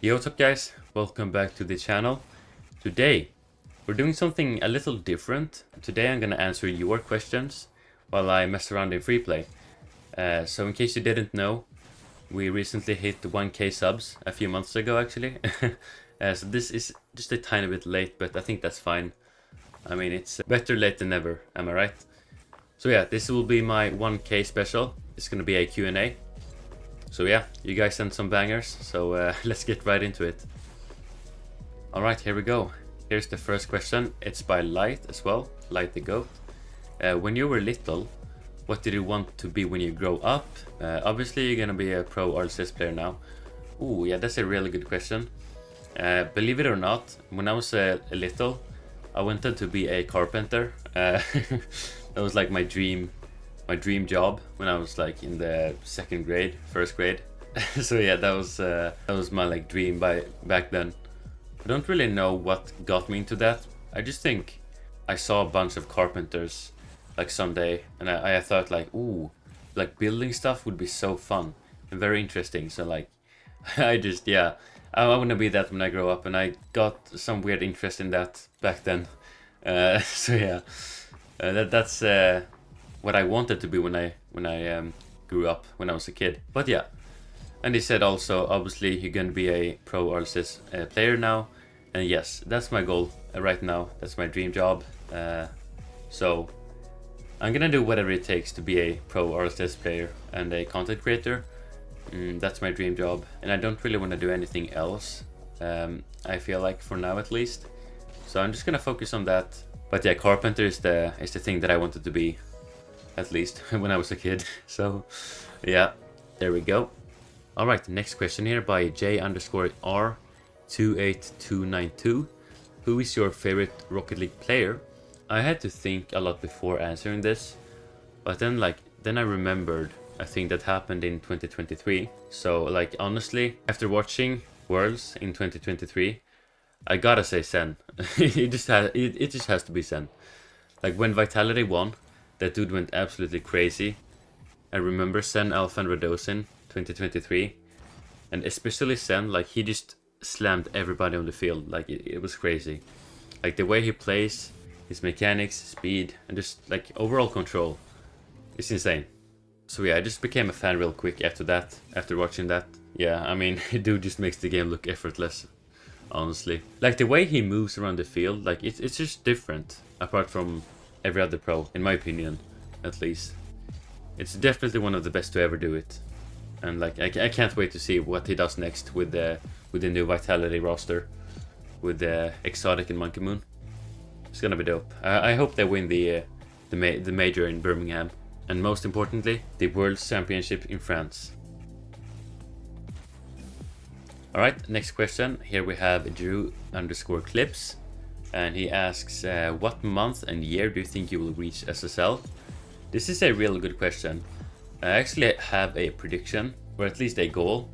Yo, what's up guys? Welcome back to the channel. Today, we're doing something a little different. Today I'm gonna answer your questions while I mess around in free play. So in case you didn't know, we recently hit 1k subs a few months ago actually. So this is just a tiny bit late, but I think that's fine. I mean, it's better late than never, am I right? So yeah, this will be my 1k special. It's gonna be a Q&A. So yeah, you guys sent some bangers, so let's get right into it. Alright, here we go. Here's the first question. It's by Light as well, Light the Goat. When you were little, what did you want to be when you grow up? Obviously you're gonna be a pro RLCS player now. Ooh, yeah, that's a really good question. Believe it or not, when I was little, I wanted to be a carpenter. That was like my dream job when I was like in the first grade. So yeah, that was my like dream back then. I don't really know what got me into that. I just think I saw a bunch of carpenters like someday, and I thought like, ooh, like building stuff would be so fun and very interesting. So like, I want to be that when I grow up, and I got some weird interest in that back then. So yeah, that's what I wanted to be when I grew up when I was a kid. But yeah. And he said also, obviously, you're gonna be a pro RLCS player now. And yes, that's my goal right now. That's my dream job. So I'm gonna do whatever it takes to be a pro RLCS player and a content creator. That's my dream job. And I don't really want to do anything else. I feel like for now at least. So I'm just gonna focus on that. But yeah, carpenter is the thing that I wanted to be, at least when I was a kid. So yeah, there we go. Alright, next question here by J_R28292. Who is your favorite Rocket League player? I had to think a lot before answering this, but then I remembered a thing that happened in 2023. So like honestly, after watching Worlds in 2023, I gotta say Sen. it just has to be Sen. Like when Vitality won, that dude went absolutely crazy. I remember Sen, Alpha and Radosin 2023, and especially Sen, like he just slammed everybody on the field. Like it was crazy. Like the way he plays, his mechanics, speed, and just like overall control, it's insane. So yeah, I just became a fan real quick after that, after watching that. Yeah, I mean, dude just makes the game look effortless, honestly. Like the way he moves around the field, like it's just different, apart from every other pro, in my opinion, at least. It's definitely one of the best to ever do it. And like I can't wait to see what he does next with the new Vitality roster, with the Exotic and Monkey Moon. It's gonna be dope. I hope they win the major in Birmingham, and most importantly, the World Championship in France. Alright, next question. Here we have Drew_clips, and he asks, what month and year do you think you will reach SSL? This is a really good question. I actually have a prediction, or at least a goal.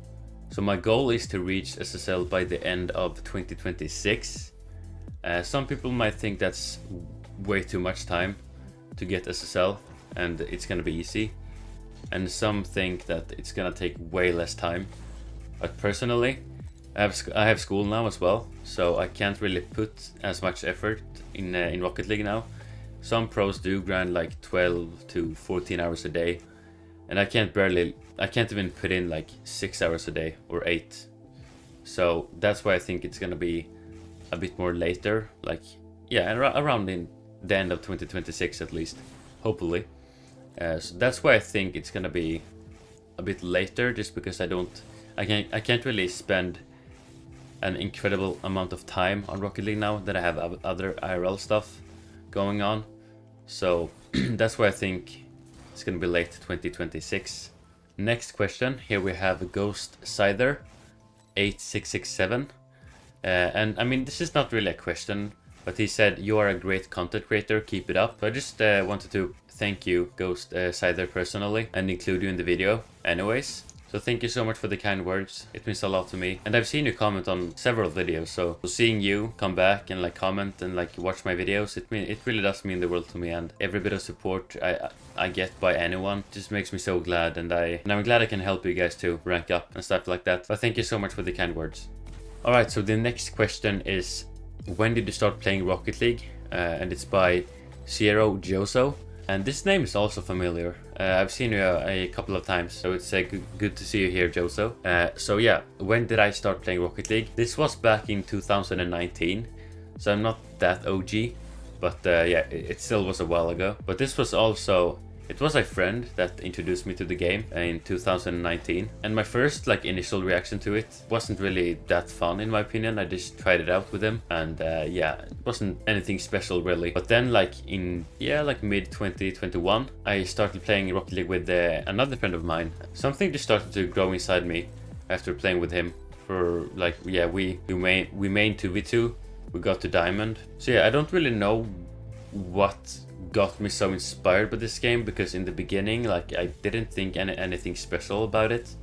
So my goal is to reach SSL by the end of 2026. Some people might think that's way too much time to get SSL and it's gonna be easy. And some think that it's gonna take way less time. But personally, I have school now as well, so I can't really put as much effort in Rocket League now. Some pros do grind like 12 to 14 hours a day, and I can't even put in like 6 hours a day or 8. So that's why I think it's gonna be a bit more later, like yeah, around in the end of 2026 at least, hopefully. So that's why I think it's gonna be a bit later, just because I can't really spend an incredible amount of time on Rocket League now that I have other IRL stuff going on. So that's why I think it's gonna be late 2026. Next question. Here we have Ghost Scyther 8667. And I mean, this is not really a question, but he said, you are a great content creator, keep it up. So I just wanted to thank you, Ghost Scyther, personally, and include you in the video anyways. So thank you so much for the kind words. It means a lot to me. And I've seen you comment on several videos, so seeing you come back and like comment and like watch my videos, it really does mean the world to me. And every bit of support I get by anyone just makes me so glad, and I'm glad I can help you guys to rank up and stuff like that. But thank you so much for the kind words. Alright, so the next question is, when did you start playing Rocket League? And it's by Zero Joso. And this name is also familiar. I've seen you a couple of times, so it's good to see you here, Joso. So yeah, when did I start playing Rocket League? This was back in 2019, so I'm not that OG, but yeah, it still was a while ago. But this was also, it was a friend that introduced me to the game in 2019, and my first initial reaction to it wasn't really that fun in my opinion. I just tried it out with him, and yeah, it wasn't anything special really. But then in mid 2021, I started playing Rocket League with another friend of mine. Something just started to grow inside me after playing with him for we mained 2v2, we got to Diamond. So yeah, I don't really know what got me so inspired by this game, because in the beginning I didn't think anything special about it.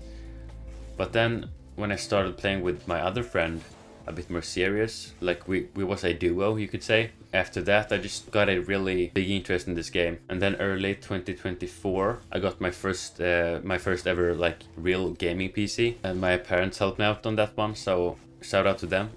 But then when I started playing with my other friend a bit more serious, we was a duo, you could say, after that I just got a really big interest in this game. And then early 2024 I got my first ever real gaming PC, and my parents helped me out on that one, so shout out to them.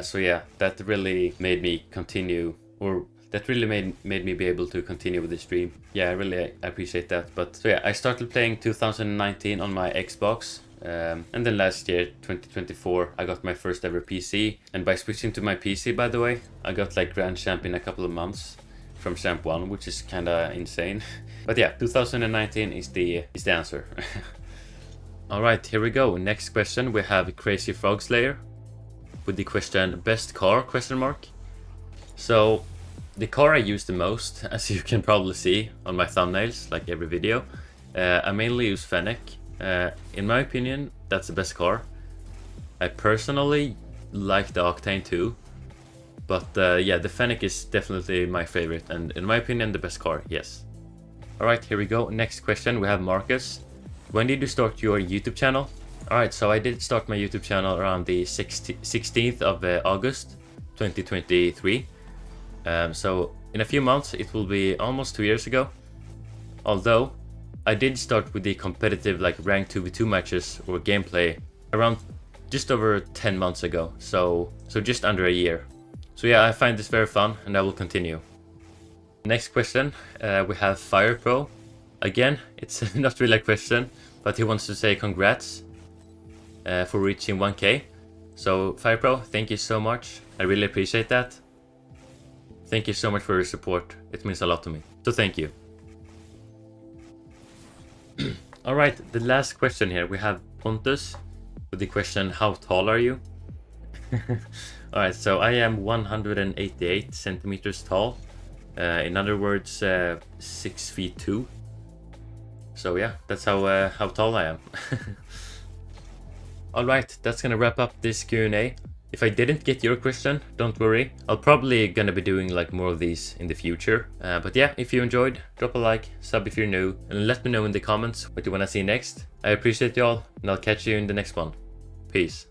So yeah, that really made me continue, or that really made me be able to continue with the stream. Yeah, I really appreciate that. But so yeah, I started playing 2019 on my Xbox, and then last year 2024 I got my first ever PC. And by switching to my PC, by the way, I got Grand Champ in a couple of months from Champ 1, which is kinda insane. But yeah, 2019 is the answer. Alright, here we go. Next question, we have Crazy Frog Slayer with the question, best car ? So the car I use the most, as you can probably see on my thumbnails, every video, I mainly use Fennec. In my opinion, that's the best car. I personally like the Octane too, but yeah, the Fennec is definitely my favorite, and in my opinion, the best car, yes. Alright, here we go. Next question, we have Marcus. When did you start your YouTube channel? Alright, so I did start my YouTube channel around the 16th of August 2023. So in a few months it will be almost 2 years ago. Although I did start with the competitive ranked 2v2 matches or gameplay around just over 10 months ago, so just under a year. So yeah, I find this very fun and I will continue. Next question, we have FirePro. Again, it's not really a question, but he wants to say congrats for reaching 1k. So FirePro, thank you so much, I really appreciate that. Thank you so much for your support, it means a lot to me, so thank you. Alright, the last question here, we have Pontus with the question, how tall are you? Alright, so I am 188 centimeters tall, in other words 6 feet 2. So yeah, that's how tall I am. Alright, that's gonna wrap up this Q&A. If I didn't get your question, don't worry. I'll probably gonna be doing more of these in the future. But yeah, if you enjoyed, drop a like, sub if you're new, and let me know in the comments what you wanna see next. I appreciate y'all, and I'll catch you in the next one. Peace.